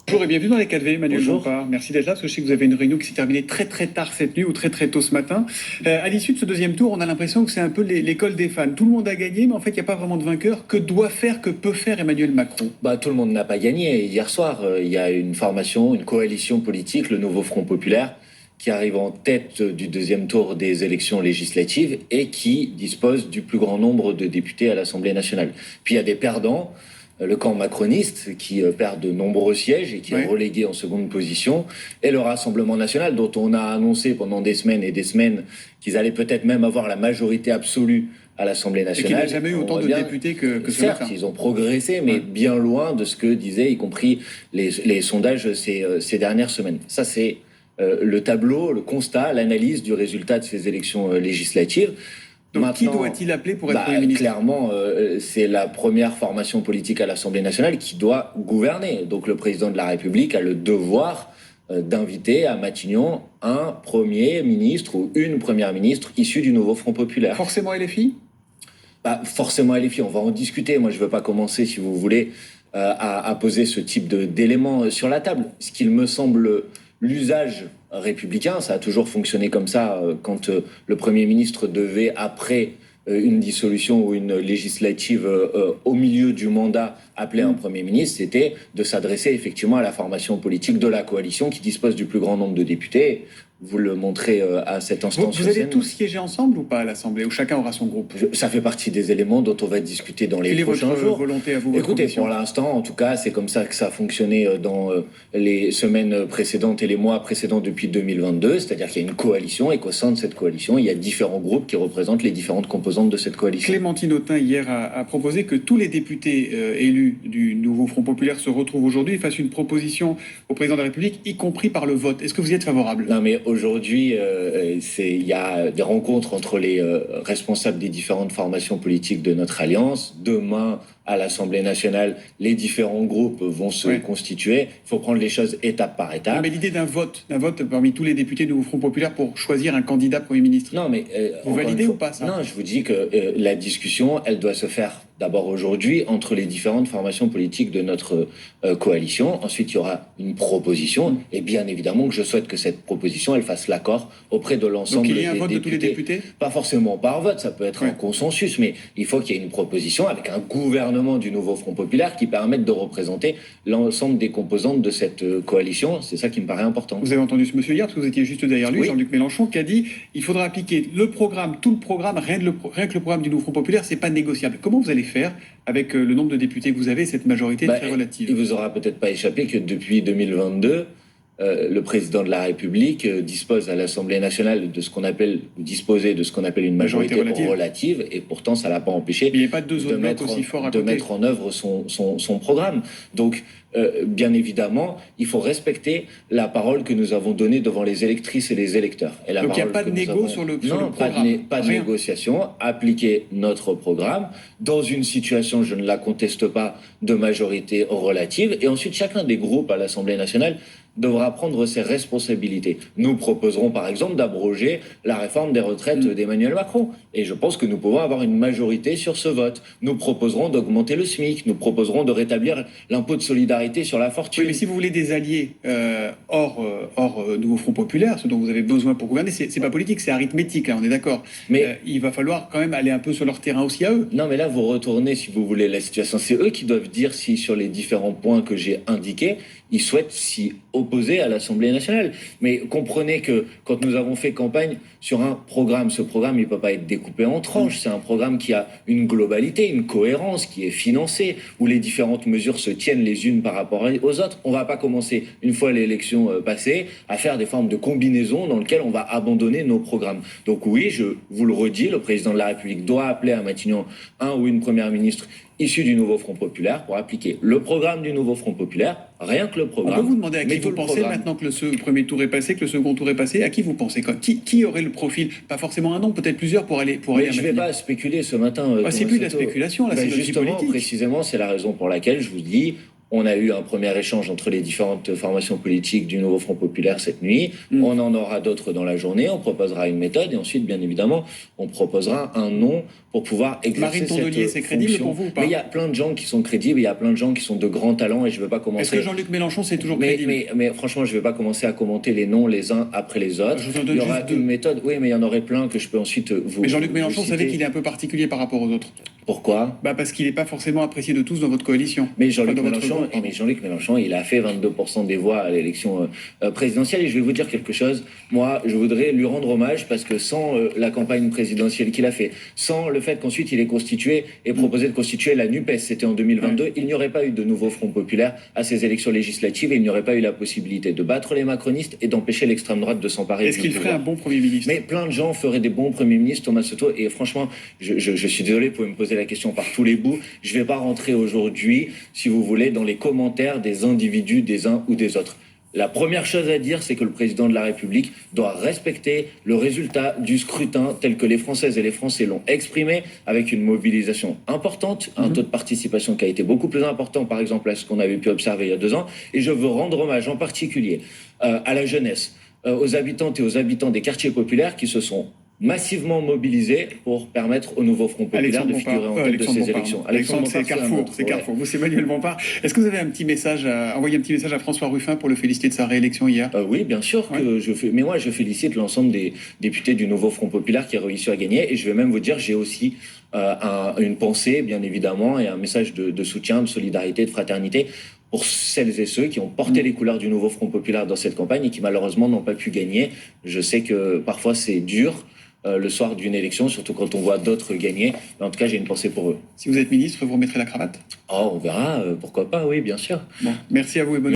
Bonjour et bienvenue dans les 4V, Emmanuel Bonjour. Bompard. Merci d'être là, parce que je sais que vous avez une réunion qui s'est terminée très très tard cette nuit ou très très tôt ce matin. À l'issue de ce deuxième tour, on a l'impression que c'est un peu l'école des fans. Tout le monde a gagné, mais en fait, il n'y a pas vraiment de vainqueur. Que doit faire, que peut faire Emmanuel Macron? Tout le monde n'a pas gagné. Hier soir, il y a une formation, une coalition politique, le Nouveau Front Populaire, qui arrive en tête du deuxième tour des élections législatives et qui dispose du plus grand nombre de députés à l'Assemblée nationale. Puis il y a des perdants, le camp macroniste qui perd de nombreux sièges et qui est relégué en seconde position, et le Rassemblement national dont on a annoncé pendant des semaines et des semaines qu'ils allaient peut-être même avoir la majorité absolue à l'Assemblée nationale. Et qui n'a jamais eu autant de députés que ce certes, matin. ils ont progressé, mais bien loin de ce que disaient, y compris les sondages ces dernières semaines. Ça, c'est le tableau, le constat, l'analyse du résultat de ces élections législatives. Donc Maintenant, qui doit-il appeler pour être Premier ministre? Clairement, c'est la première formation politique à l'Assemblée nationale qui doit gouverner. Donc le président de la République a le devoir d'inviter à Matignon un Premier ministre ou une Première ministre issue du Nouveau Front Populaire. Forcément LFI? Forcément LFI, on va en discuter. Moi, je ne veux pas commencer, si vous voulez, à poser ce type d'éléments sur la table. Ce qu'il me semble l'usage républicain, ça a toujours fonctionné comme ça quand le Premier ministre devait, après une dissolution ou une législative au milieu du mandat, appeler un Premier ministre, c'était de s'adresser effectivement à la formation politique de la coalition qui dispose du plus grand nombre de députés. Vous le montrez à cet instant. Vous allez tous siéger ensemble ou pas à l'Assemblée, où chacun aura son groupe? Ça fait partie des éléments dont on va discuter dans les prochains jours. Quelle est votre volonté à vous? Écoutez, pour l'instant, en tout cas, c'est comme ça que ça a fonctionné dans les semaines précédentes et les mois précédents depuis 2022. C'est-à-dire qu'il y a une coalition et qu'au sein de cette coalition, il y a différents groupes qui représentent les différentes composantes de cette coalition. Clémentine Autain, hier, a proposé que tous les députés élus du Nouveau Front Populaire se retrouvent aujourd'hui et fassent une proposition au président de la République, y compris par le vote. Est-ce que vous y êtes favorable? Non, mais aujourd'hui, il y a des rencontres entre les responsables des différentes formations politiques de notre alliance. Demain, à l'Assemblée nationale, les différents groupes vont se constituer. Il faut prendre les choses étape par étape. Non, mais l'idée d'un vote parmi tous les députés du Nouveau Front Populaire pour choisir un candidat Premier ministre. Non, mais vous validez ou pas ça? Non, je vous dis que la discussion, elle doit se faire d'abord aujourd'hui entre les différentes formations politiques de notre coalition. Ensuite, il y aura une proposition, et bien évidemment que je souhaite que cette proposition, elle fasse l'accord auprès de l'ensemble des députés. Donc il y a un vote de tous les députés? Pas forcément par vote, ça peut être un consensus, mais il faut qu'il y ait une proposition avec un gouvernement du Nouveau Front Populaire qui permette de représenter l'ensemble des composantes de cette coalition. C'est ça qui me paraît important. Vous avez entendu ce monsieur hier, parce que vous étiez juste derrière lui, Jean-Luc Mélenchon, qui a dit il faudra appliquer le programme, tout le programme, rien que le programme du Nouveau Front Populaire, c'est pas négociable. Comment vous allez faire avec le nombre de députés que vous avez, cette majorité très relative? Il vous aura peut-être pas échappé que depuis 2022, le président de la République dispose à l'Assemblée nationale de ce qu'on appelle, disposer de ce qu'on appelle une majorité relative, et pourtant ça l'a pas empêché de mettre en œuvre son programme. Donc, bien évidemment, il faut respecter la parole que nous avons donnée devant les électrices et les électeurs. Et donc il n'y a pas de négo sur le programme? Pas de négociation, appliquer notre programme dans une situation, je ne la conteste pas, de majorité relative, et ensuite chacun des groupes à l'Assemblée nationale devra prendre ses responsabilités. Nous proposerons par exemple d'abroger la réforme des retraites d'Emmanuel Macron. Et je pense que nous pouvons avoir une majorité sur ce vote. Nous proposerons d'augmenter le SMIC. Nous proposerons de rétablir l'impôt de solidarité sur la fortune. Oui, mais si vous voulez des alliés hors Nouveau Front Populaire, ce dont vous avez besoin pour gouverner, c'est pas politique, c'est arithmétique, là, on est d'accord. Mais il va falloir quand même aller un peu sur leur terrain aussi à eux. Non, mais là, vous retournez, si vous voulez, la situation. C'est eux qui doivent dire si, sur les différents points que j'ai indiqués, ils souhaitent s'y opposer à l'Assemblée nationale. Mais comprenez que quand nous avons fait campagne sur un programme, ce programme, il ne peut pas être découpé en tranches. C'est un programme qui a une globalité, une cohérence, qui est financé, où les différentes mesures se tiennent les unes par rapport aux autres. On ne va pas commencer, une fois l'élection passée, à faire des formes de combinaisons dans lesquelles on va abandonner nos programmes. Donc oui, je vous le redis, le président de la République doit appeler à Matignon un ou une première ministre issue du Nouveau Front Populaire pour appliquer le programme du Nouveau Front Populaire, rien que le programme. On peut vous demander à qui vous pensez maintenant que le premier tour est passé, que le second tour est passé, à qui vous pensez qui aurait le profil? Pas forcément un nom, peut-être plusieurs pour aller à je ne vais pas spéculer ce matin. C'est plus de la spéculation, là, c'est justement, politique. Précisément, c'est la raison pour laquelle je vous dis, On a eu un premier échange entre les différentes formations politiques du Nouveau Front Populaire cette nuit. On en aura d'autres dans la journée. On proposera une méthode et ensuite, bien évidemment, on proposera un nom pour pouvoir exercer Marine Tondelier, c'est crédible pour vous ou pas? Mais il y a plein de gens qui sont crédibles, il y a plein de gens qui sont de grands talents et je ne veux pas commencer... Est-ce que Jean-Luc Mélenchon, c'est toujours crédible? Mais franchement, je ne vais pas commencer à commenter les noms les uns après les autres. Il y aura une méthode, oui, mais il y en aurait plein que je peux ensuite vous... Mais Jean-Luc Mélenchon, vous savez qu'il est un peu particulier par rapport aux autres. Pourquoi? Parce qu'il n'est pas forcément apprécié de tous dans votre coalition. Mais Jean-Luc Mélenchon, il a fait 22% des voix à l'élection présidentielle. Et je vais vous dire quelque chose. Moi, je voudrais lui rendre hommage parce que sans la campagne présidentielle qu'il a fait, sans le fait qu'ensuite il ait constitué et proposé de constituer la NUPES, c'était en 2022, il n'y aurait pas eu de nouveau Front Populaire à ces élections législatives et il n'y aurait pas eu la possibilité de battre les macronistes et d'empêcher l'extrême droite de s'emparer. Est-ce qu'il ferait un bon Premier ministre? Mais plein de gens feraient des bons Premiers ministres, Thomas Soto. Et franchement, je suis désolé, vous pouvez me poser la question par tous les bouts. Je ne vais pas rentrer aujourd'hui, si vous voulez, dans les commentaires des individus, des uns ou des autres. La première chose à dire, c'est que le président de la République doit respecter le résultat du scrutin tel que les Françaises et les Français l'ont exprimé, avec une mobilisation importante, un taux de participation qui a été beaucoup plus important, par exemple, à ce qu'on avait pu observer il y a 2 ans. Et je veux rendre hommage en particulier à la jeunesse, aux habitantes et aux habitants des quartiers populaires qui se sont massivement mobilisés pour permettre au Nouveau Front Populaire de figurer en tête de ces élections. Alexandre, c'est Carrefour, c'est Carrefour. Vous, c'est Manuel Bompard. Est-ce que vous avez envoyé un petit message à François Ruffin pour le féliciter de sa réélection hier? Oui, bien sûr que je fais. Mais moi, je félicite l'ensemble des députés du Nouveau Front Populaire qui a réussi à gagner. Et je vais même vous dire, j'ai aussi une pensée, bien évidemment, et un message de soutien, de solidarité, de fraternité pour celles et ceux qui ont porté les couleurs du Nouveau Front Populaire dans cette campagne et qui malheureusement n'ont pas pu gagner. Je sais que parfois c'est dur le soir d'une élection, surtout quand on voit d'autres gagner. Mais en tout cas, j'ai une pensée pour eux. Si vous êtes ministre, vous remettrez la cravate? Oh, on verra, pourquoi pas, oui, bien sûr. Bon, merci à vous et bonne